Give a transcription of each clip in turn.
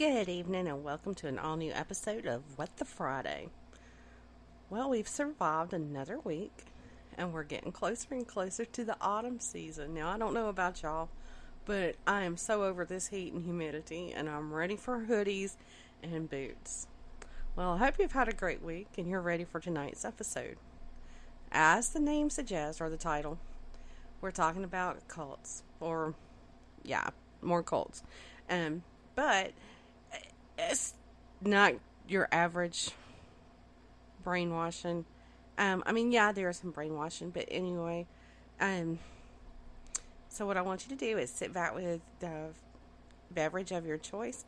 Good evening and welcome to an all-new episode of WTFriday. Well, we've survived another week and we're getting closer and closer to the autumn season. Now, I don't know about y'all, but I am so over this heat and humidity and I'm ready for hoodies and boots. Well, I hope you've had a great week and you're ready for tonight's episode. As the name suggests, or the title, we're talking about cults, or, more cults. But it's not your average brainwashing. There is some brainwashing, but anyway. So what I want you to do is sit back with the beverage of your choice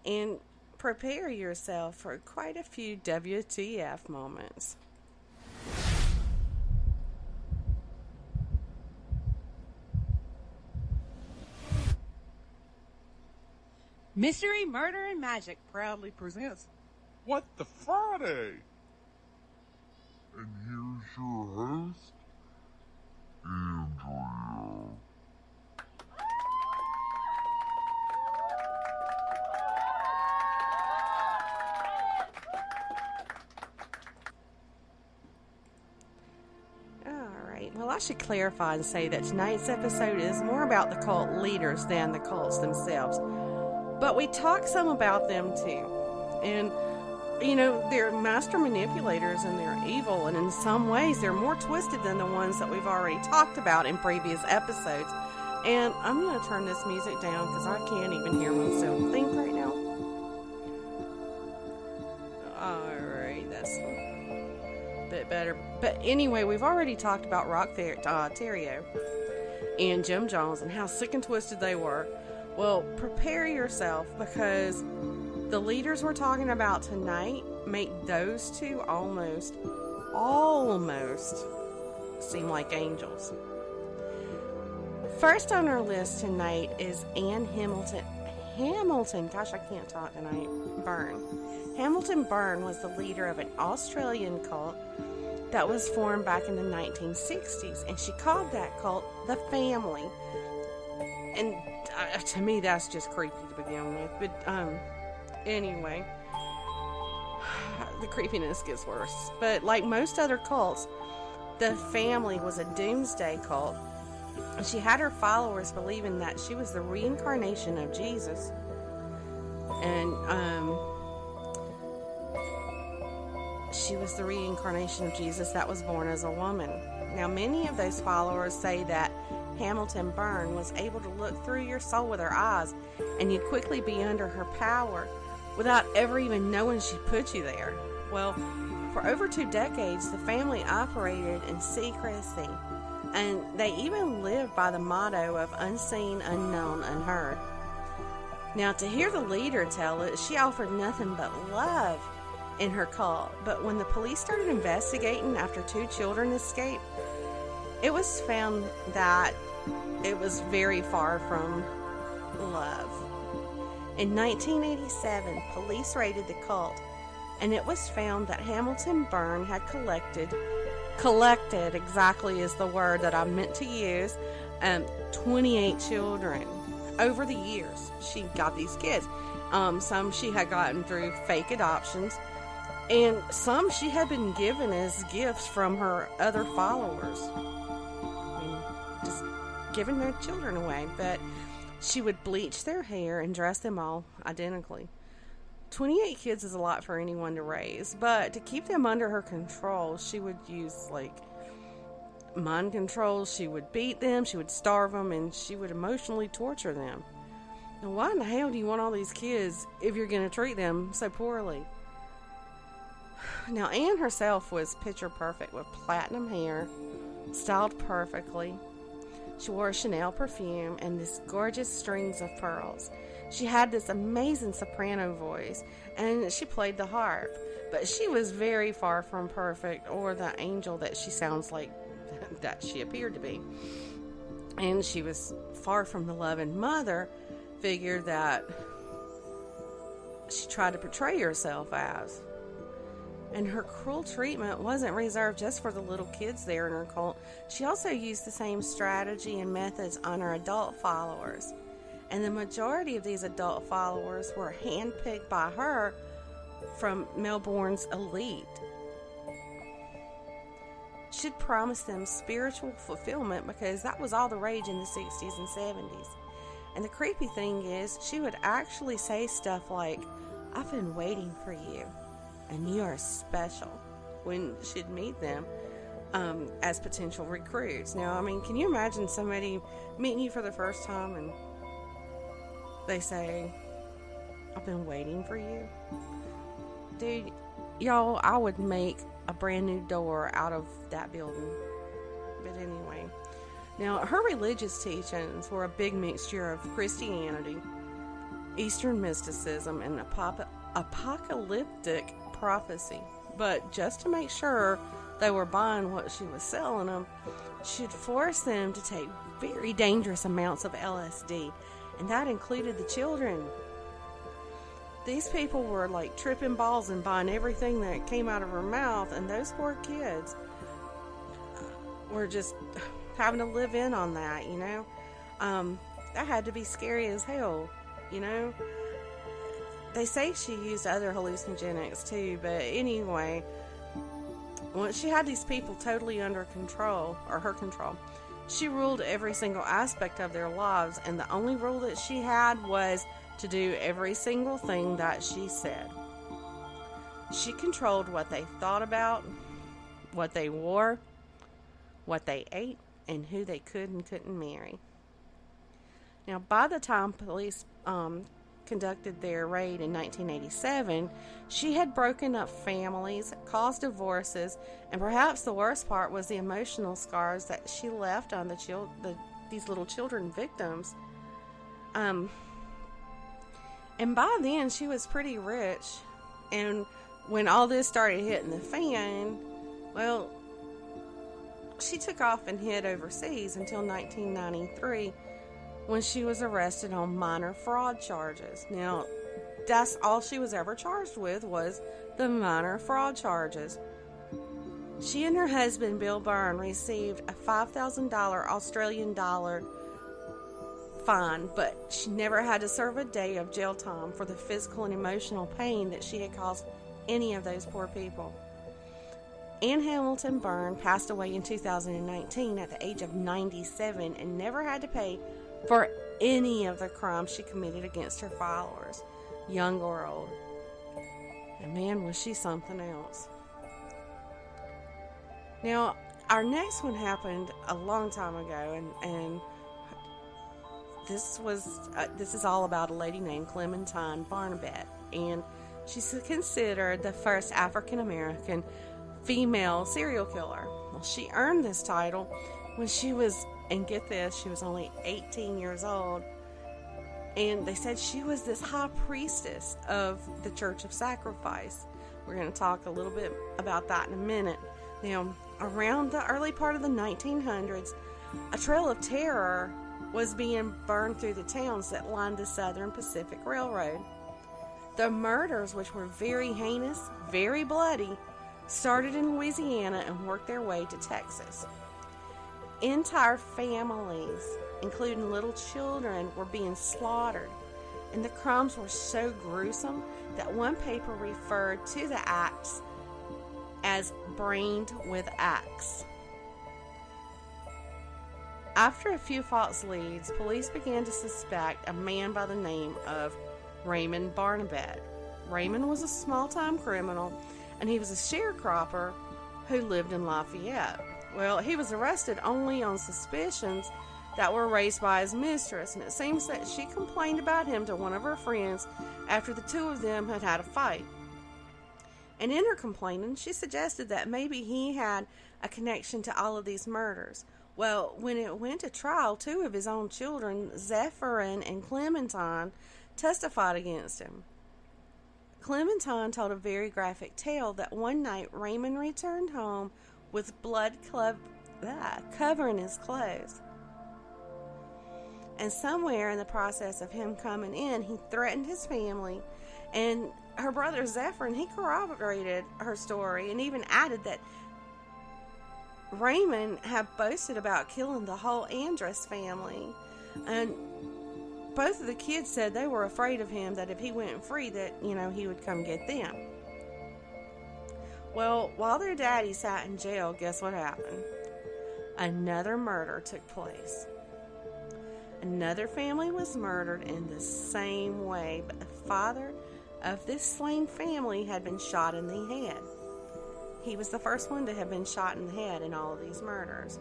and prepare yourself for quite a few WTF moments. Mystery, Murder, and Magic proudly presents What the Friday? And here's your host, Andrea. Alright, well I should clarify and say that tonight's episode is more about the cult leaders than the cults themselves. But we talk some about them too. And, they're master manipulators and they're evil. And in some ways, they're more twisted than the ones that we've already talked about in previous episodes. And I'm going to turn this music down because I can't even hear myself think right now. Alright, that's a bit better. But anyway, we've already talked about Rock Terrio and Jim Jones and how sick and twisted they were. Well, prepare yourself because the leaders we're talking about tonight make those two almost seem like angels. First on our list tonight is Anne Hamilton, gosh, I can't talk tonight, Byrne. Hamilton Byrne was the leader of an Australian cult that was formed back in the 1960s, and she called that cult the Family. And to me, that's just creepy to begin with. But anyway, the creepiness gets worse. But like most other cults, the Family was a doomsday cult. She had her followers believing that she was the reincarnation of Jesus. And she was the reincarnation of Jesus that was born as a woman. Now, many of those followers say that Hamilton Byrne was able to look through your soul with her eyes and you'd quickly be under her power without ever even knowing she put you there. Well, for over 2 decades, the Family operated in secrecy, and they even lived by the motto of unseen, unknown, unheard. Now, to hear the leader tell it, she offered nothing but love in her cult, but when the police started investigating after 2 children escaped, it was found that it was very far from love. In 1987, police raided the cult, and it was found that Hamilton Byrne had collected, exactly is the word that I meant to use, 28 children. Over the years, she got these kids. Some she had gotten through fake adoptions, and some she had been given as gifts from her other followers. Giving their children away, but she would bleach their hair and dress them all identically. 28 kids is a lot for anyone to raise, but to keep them under her control, she would use mind control. She would beat them, she would starve them, and she would emotionally torture them. Now, why in the hell do you want all these kids if you're going to treat them so poorly? Now, Anne herself was picture perfect with platinum hair, styled perfectly. She wore Chanel perfume and these gorgeous strings of pearls. She had this amazing soprano voice, and she played the harp. But she was very far from perfect or the angel that she sounds like that she appeared to be. And she was far from the loving mother figure that she tried to portray herself as. And her cruel treatment wasn't reserved just for the little kids there in her cult. She also used the same strategy and methods on her adult followers. and the majority of these adult followers were handpicked by her from Melbourne's elite. She'd promised them spiritual fulfillment because that was all the rage in the 60s and 70s. And the creepy thing is, she would actually say stuff like, "I've been waiting for you, and you are special," when she'd meet them as potential recruits. Now, I mean, can you imagine somebody meeting you for the first time and they say, "I've been waiting for you"? Dude, y'all, I would make a brand new door out of that building. But anyway, now her religious teachings were a big mixture of Christianity, Eastern mysticism, and apocalyptic prophecy. But just to make sure they were buying what she was selling them, she'd force them to take very dangerous amounts of LSD, and that included the children. These people were like tripping balls and buying everything that came out of her mouth, and those poor kids were just having to live in on that, you know. That had to be scary as hell, you know. They say she used other hallucinogenics too, but anyway, once she had these people totally under control, or her control, she ruled every single aspect of their lives, and the only rule that she had was to do every single thing that she said. She controlled what they thought about, what they wore, what they ate, and who they could and couldn't marry. Now, by the time police conducted their raid in 1987, she had broken up families, caused divorces, and perhaps the worst part was the emotional scars that she left on these little children victims. And by then, she was pretty rich. And when all this started hitting the fan, well, she took off and hid overseas until 1993, when she was arrested on minor fraud charges. Now, that's all she was ever charged with, was the minor fraud charges. She and her husband, Bill Byrne, received a $5,000 Australian dollar fine, but she never had to serve a day of jail time for the physical and emotional pain that she had caused any of those poor people. Ann Hamilton Byrne passed away in 2019 at the age of 97 and never had to pay for any of the crimes she committed against her followers, young or old. And man, was she something else. Now, our next one happened a long time ago, and this is all about a lady named Clementine Barnabette, and she's considered the first African American female serial killer. Well, she earned this title when she was, and get this, she was only 18 years old, and they said she was this high priestess of the Church of Sacrifice. We're going to talk a little bit about that in a minute. Now, around the early part of the 1900s, a trail of terror was being burned through the towns that lined the Southern Pacific Railroad. The murders, which were very heinous, very bloody, started in Louisiana and worked their way to Texas. Entire families, including little children, were being slaughtered, and the crimes were so gruesome that one paper referred to the acts as brained with axe. After a few false leads, police began to suspect a man by the name of Raymond Barnabette. Raymond was a small-time criminal, and he was a sharecropper who lived in Lafayette. Well, he was arrested only on suspicions that were raised by his mistress, and it seems that she complained about him to one of her friends after the two of them had had a fight. And in her complaining, she suggested that maybe he had a connection to all of these murders. Well, when it went to trial, two of his own children, Zephyrin and Clementine, testified against him. Clementine told a very graphic tale that one night Raymond returned home with blood covering his clothes. And somewhere in the process of him coming in, he threatened his family, and her brother Zephyrin, he corroborated her story and even added that Raymond had boasted about killing the whole Andrus family. And both of the kids said they were afraid of him, that if he went free that, he would come get them. Well, while their daddy sat in jail, guess what happened? Another murder took place. Another family was murdered in the same way, but the father of this slain family had been shot in the head. He was the first one to have been shot in the head in all of these murders.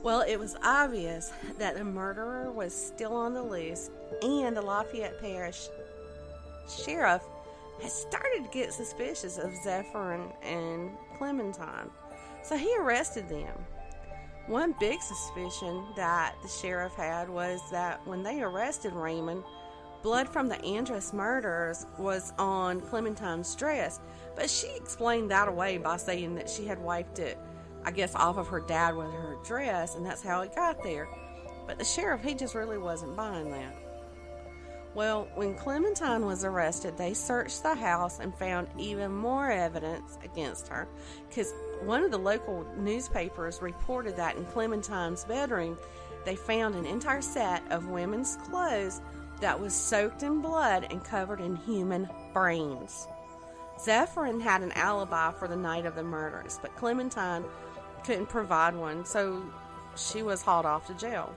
Well, it was obvious that the murderer was still on the loose, and the Lafayette Parish sheriff had started to get suspicious of Zephyrin and Clementine, so he arrested them. One big suspicion that the sheriff had was that when they arrested Raymond, blood from the Andrus murders was on Clementine's dress, but she explained that away by saying that she had wiped it, I guess, off of her dad with her dress, and that's how it got there. But the sheriff, he just really wasn't buying that. Well, when Clementine was arrested, they searched the house and found even more evidence against her, because one of the local newspapers reported that in Clementine's bedroom, they found an entire set of women's clothes that was soaked in blood and covered in human brains. Zephyrin had an alibi for the night of the murders, but Clementine couldn't provide one, so she was hauled off to jail.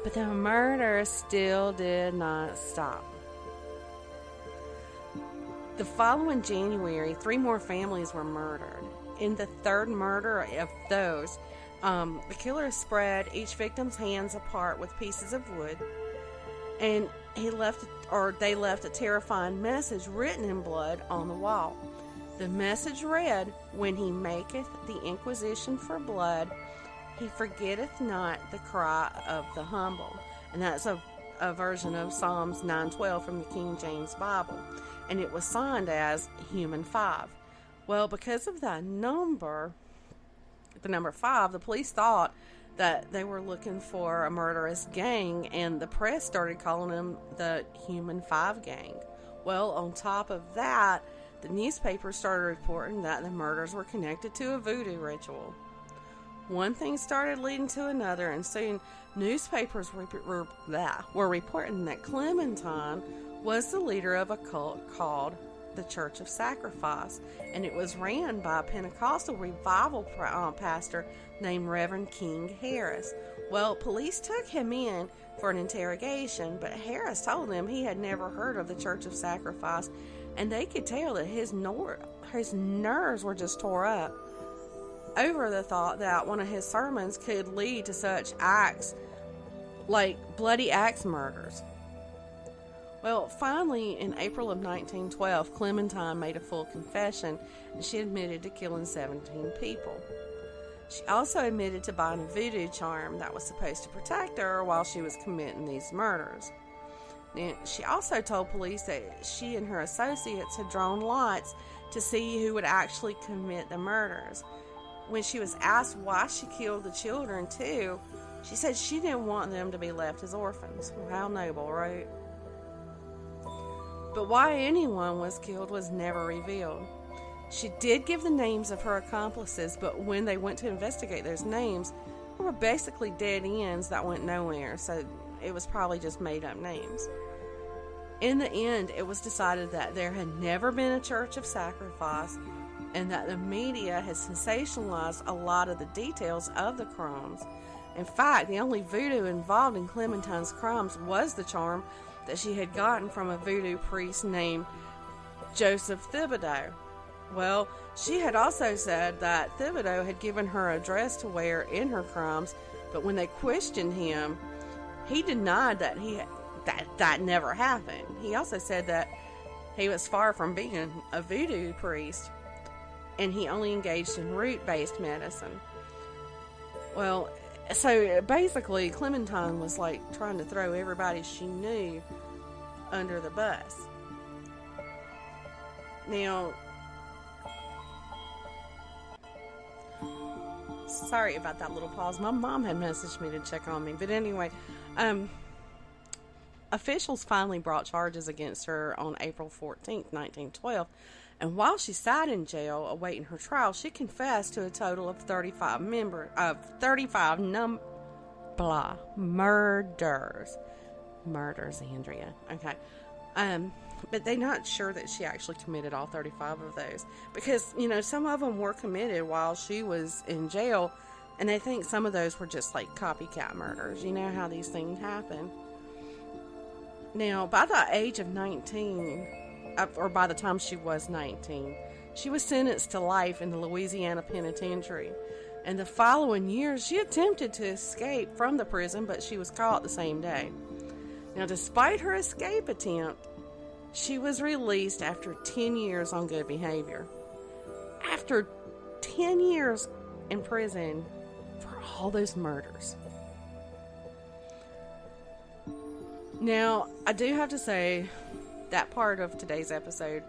But the murder still did not stop. The following January, 3 more families were murdered. In the third murder of those, the killer spread each victim's hands apart with pieces of wood, and they left a terrifying message written in blood on the wall. The message read, "When he maketh the inquisition for blood, he forgetteth not the cry of the humble." And that's a version of Psalms 9:12 from the King James Bible. And it was signed as Human 5. Well, because of that number, the number 5, the police thought that they were looking for a murderous gang, and the press started calling them the Human 5 gang. Well, on top of that, the newspapers started reporting that the murders were connected to a voodoo ritual. One thing started leading to another, and soon newspapers were reporting that Clementine was the leader of a cult called the Church of Sacrifice, and it was ran by a Pentecostal revival pastor named Reverend King Harris. Well, police took him in for an interrogation, but Harris told them he had never heard of the Church of Sacrifice, and they could tell that his nerves were just tore up over the thought that one of his sermons could lead to such acts like bloody axe murders. Well, finally, in April of 1912, Clementine made a full confession, and she admitted to killing 17 people. She also admitted to buying a voodoo charm that was supposed to protect her while she was committing these murders. Now, she also told police that she and her associates had drawn lots to see who would actually commit the murders. When she was asked why she killed the children too, she said she didn't want them to be left as orphans. Well, how noble, right? But why anyone was killed was never revealed. She did give the names of her accomplices, but when they went to investigate those names, they were basically dead ends that went nowhere, so it was probably just made up names. In the end, it was decided that there had never been a Church of Sacrifice, and that the media had sensationalized a lot of the details of the crimes. In fact, the only voodoo involved in Clementine's crimes was the charm that she had gotten from a voodoo priest named Joseph Thibodeau. Well, she had also said that Thibodeau had given her a dress to wear in her crimes, but when they questioned him, he denied that that never happened. He also said that he was far from being a voodoo priest, and he only engaged in root-based medicine. Well, so basically, Clementine was like trying to throw everybody she knew under the bus. Now, sorry about that little pause. My mom had messaged me to check on me. But anyway, officials finally brought charges against her on April 14th, 1912. And while she sat in jail awaiting her trial, she confessed to a total of 35 murders. Murders, Andrea. Okay. But they're not sure that she actually committed all 35 of those. Because, some of them were committed while she was in jail. And they think some of those were just like copycat murders. You know how these things happen. Now, by the age of 19, or by the time she was 19, she was sentenced to life in the Louisiana penitentiary. And the following year, she attempted to escape from the prison, but she was caught the same day. Now, despite her escape attempt, she was released after 10 years on good behavior. After 10 years in prison for all those murders. Now, I do have to say, that part of today's episode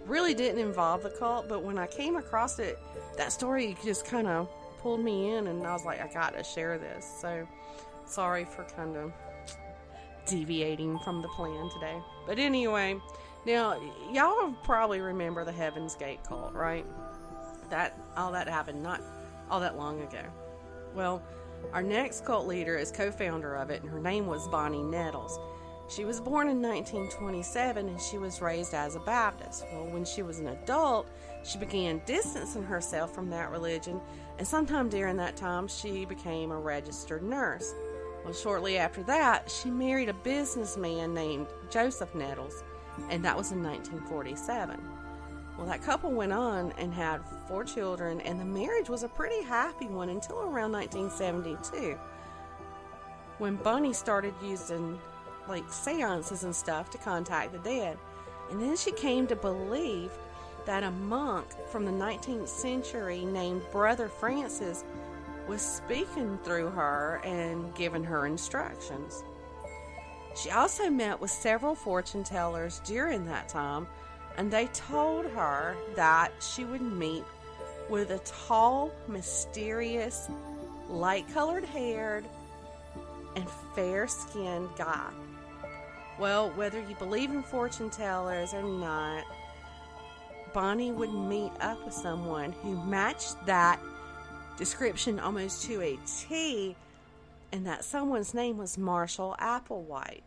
really didn't involve the cult, but when I came across it, that story just kind of pulled me in, and I was like, I gotta share this. So, sorry for kind of deviating from the plan today. But anyway, now, y'all probably remember the Heaven's Gate cult, right? All that happened not all that long ago. Well, our next cult leader is co-founder of it, and her name was Bonnie Nettles. She was born in 1927, and she was raised as a Baptist. Well, when she was an adult, she began distancing herself from that religion, and sometime during that time, she became a registered nurse. Well, shortly after that, she married a businessman named Joseph Nettles, and that was in 1947. Well, that couple went on and had 4 children, and the marriage was a pretty happy one until around 1972, when Bonnie started using seances and stuff to contact the dead. And then she came to believe that a monk from the 19th century named Brother Francis was speaking through her and giving her instructions. She also met with several fortune tellers during that time, and they told her that she would meet with a tall, mysterious, light-colored haired, and fair-skinned guy. Well, whether you believe in fortune tellers or not, Bonnie would meet up with someone who matched that description almost to a T, and that someone's name was Marshall Applewhite.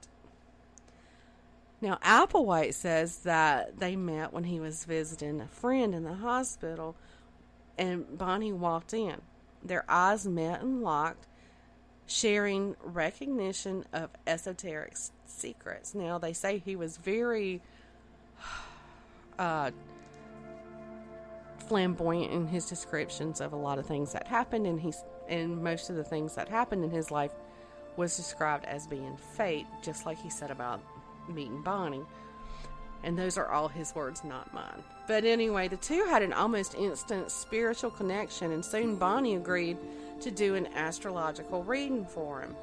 Now, Applewhite says that they met when he was visiting a friend in the hospital, and Bonnie walked in. Their eyes met and locked, sharing recognition of esoteric secrets. Now, they say he was very flamboyant in his descriptions of a lot of things that happened, and most of the things that happened in his life was described as being fate, just like he said about meeting Bonnie. And those are all his words, not mine. But anyway, the two had an almost instant spiritual connection, and soon Bonnie agreed to do an astrological reading for him.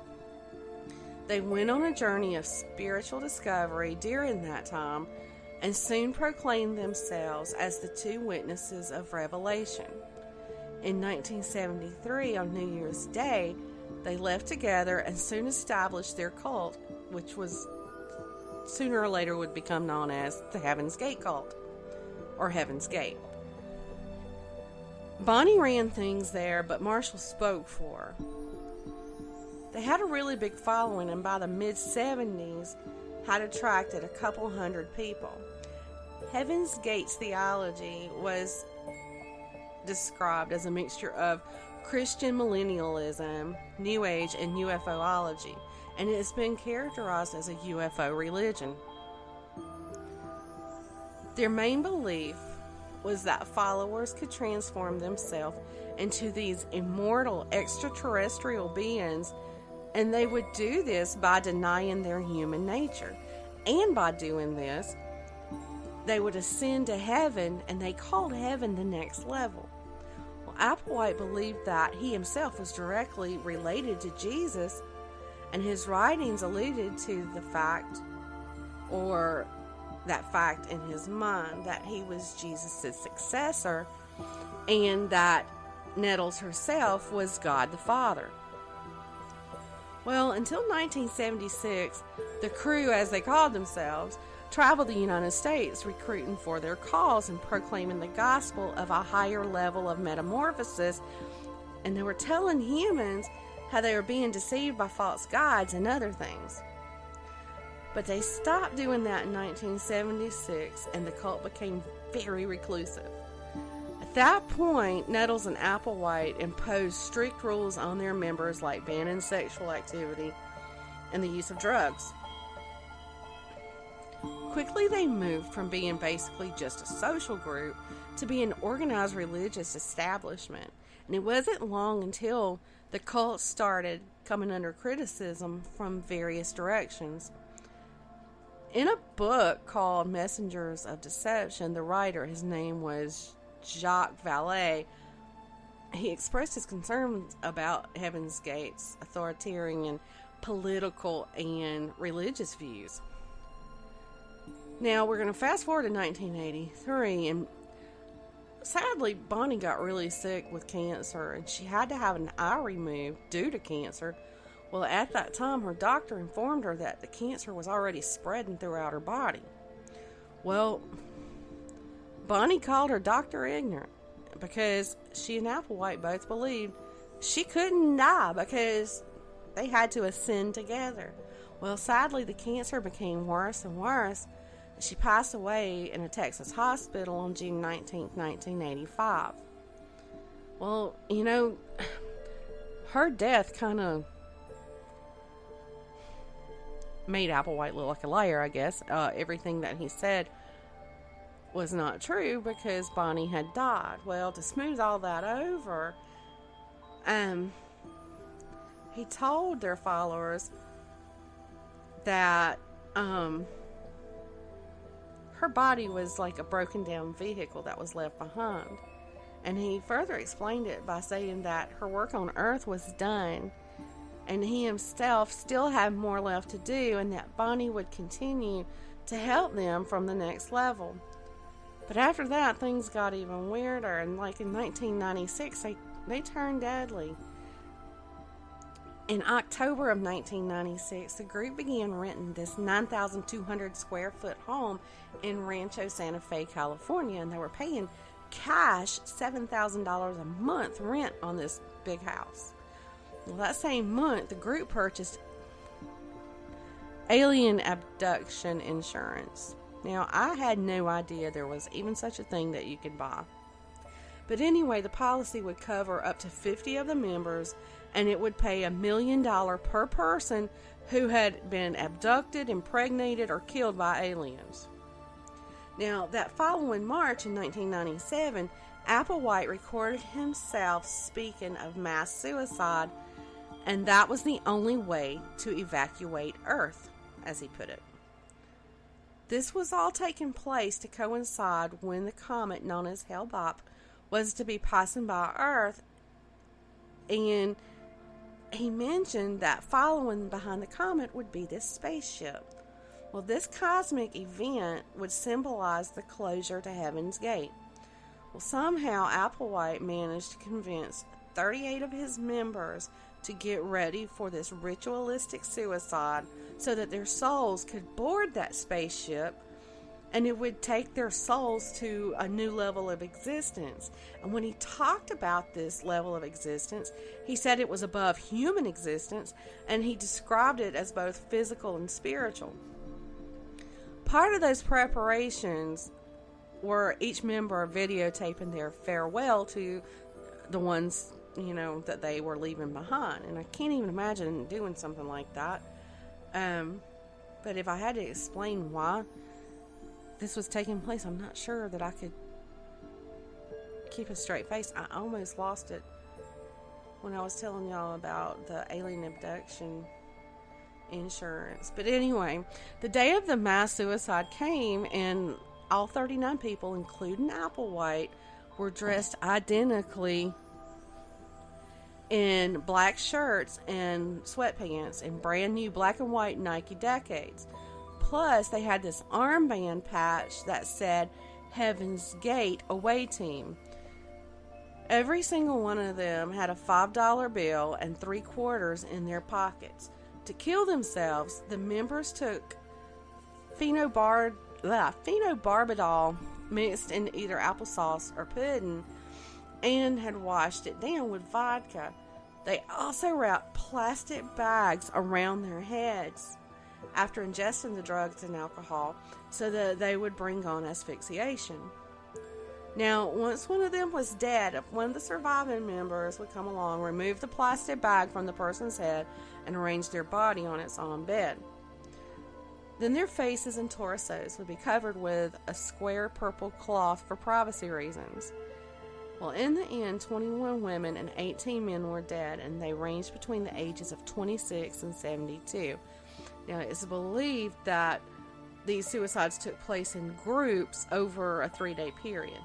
They went on a journey of spiritual discovery during that time, and soon proclaimed themselves as the two witnesses of revelation. In 1973, on New Year's Day, they left together and soon established their cult, which was sooner or later would become known as the Heaven's Gate cult, or Heaven's Gate. Bonnie ran things there, but Marshall spoke for her. They had a really big following, and by the mid-70s had attracted a couple hundred people. Heaven's Gate's theology was described as a mixture of Christian millennialism, New Age, and UFOlogy, and it has been characterized as a UFO religion. Their main belief was that followers could transform themselves into these immortal extraterrestrial beings, and they would do this by denying their human nature. And by doing this, they would ascend to heaven, and they called heaven the next level. Well, Applewhite believed that he himself was directly related to Jesus, and his writings alluded to the fact, or that fact in his mind, that he was Jesus' successor, and that Nettles herself was God the Father. Well, until 1976, the crew, as they called themselves, traveled the United States recruiting for their cause and proclaiming the gospel of a higher level of metamorphosis. And they were telling humans how they were being deceived by false gods and other things. But they stopped doing that in 1976, and the cult became very reclusive. At that point, Nettles and Applewhite imposed strict rules on their members, like banning sexual activity and the use of drugs. Quickly, they moved from being basically just a social group to being an organized religious establishment. And it wasn't long until the cult started coming under criticism from various directions. In a book called Messengers of Deception, the writer, his name was Jacques Vallée, he expressed his concerns about Heaven's Gate's authoritarian political and religious views. Now, we're going to fast forward to 1983, and sadly, Bonnie got really sick with cancer, and she had to have an eye removed due to cancer. Well, at that time, her doctor informed her that the cancer was already spreading throughout her body. Well, Bonnie called her doctor ignorant because she and Applewhite both believed she couldn't die because they had to ascend together. Well, sadly, the cancer became worse and worse. She passed away in a Texas hospital on June 19, 1985. Well, you know, her death kind of made Applewhite look like a liar, I guess. Everything that he said was not true because Bonnie had died. Well, to smooth all that over, he told their followers that her body was like a broken down vehicle that was left behind. And he further explained it by saying that her work on Earth was done and he himself still had more left to do, and that Bonnie would continue to help them from the next level. But after that, things got even weirder, and like in 1996, they turned deadly. In October of 1996, the group began renting this 9,200 square foot home in Rancho Santa Fe, California, and they were paying cash $7,000 a month rent on this big house. Well, that same month, the group purchased alien abduction insurance. Now, I had no idea there was even such a thing that you could buy. But anyway, the policy would cover up to 50 of the members, and it would pay $1 million per person who had been abducted, impregnated, or killed by aliens. Now, that following March in 1997, Applewhite recorded himself speaking of mass suicide, and that was the only way to evacuate Earth, as he put it. This was all taking place to coincide when the comet known as Hale-Bopp was to be passing by Earth, and he mentioned that following behind the comet would be this spaceship. Well, this cosmic event would symbolize the closure to Heaven's Gate. Well, somehow Applewhite managed to convince 38 of his members to get ready for this ritualistic suicide so that their souls could board that spaceship, and it would take their souls to a new level of existence. And when he talked about this level of existence, he said it was above human existence, and he described it as both physical and spiritual. Part of those preparations were each member videotaping their farewell to the ones, that they were leaving behind. And I can't even imagine doing something like that. But if I had to explain why this was taking place, I'm not sure that I could keep a straight face. I almost lost it when I was telling y'all about the alien abduction insurance. But anyway, the day of the mass suicide came, and all 39 people, including Applewhite, were dressed identically in black shirts and sweatpants and brand new black and white Nike Decades. Plus, they had this armband patch that said Heaven's Gate Away Team. Every single one of them had a $5 bill and 3 quarters in their pockets. To kill themselves, the members took phenobarbital phenobarbital mixed in either applesauce or pudding and had washed it down with vodka. They also wrapped plastic bags around their heads after ingesting the drugs and alcohol so that they would bring on asphyxiation. Now, once one of them was dead, one of the surviving members would come along, remove the plastic bag from the person's head, and arrange their body on its own bed. Then their faces and torsos would be covered with a square purple cloth for privacy reasons. Well, in the end, 21 women and 18 men were dead, and they ranged between the ages of 26 and 72. Now, it's believed that these suicides took place in groups over a 3-day period.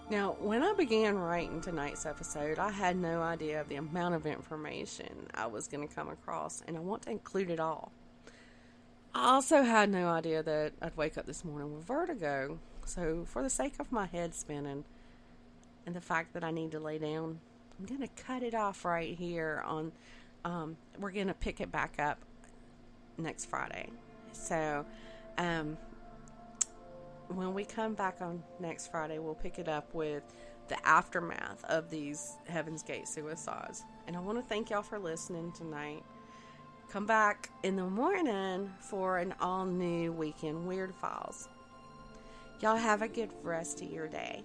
Now, when I began writing tonight's episode, I had no idea of the amount of information I was going to come across, and I want to include it all. I also had no idea that I'd wake up this morning with vertigo. So, for the sake of my head spinning and the fact that I need to lay down, I'm going to cut it off right here on, we're going to pick it back up next Friday. So, when we come back on next Friday, we'll pick it up with the aftermath of these Heaven's Gate suicides. And I want to thank y'all for listening tonight. Come back in the morning for an all-new Weekend Weird Files. Y'all have a good rest of your day.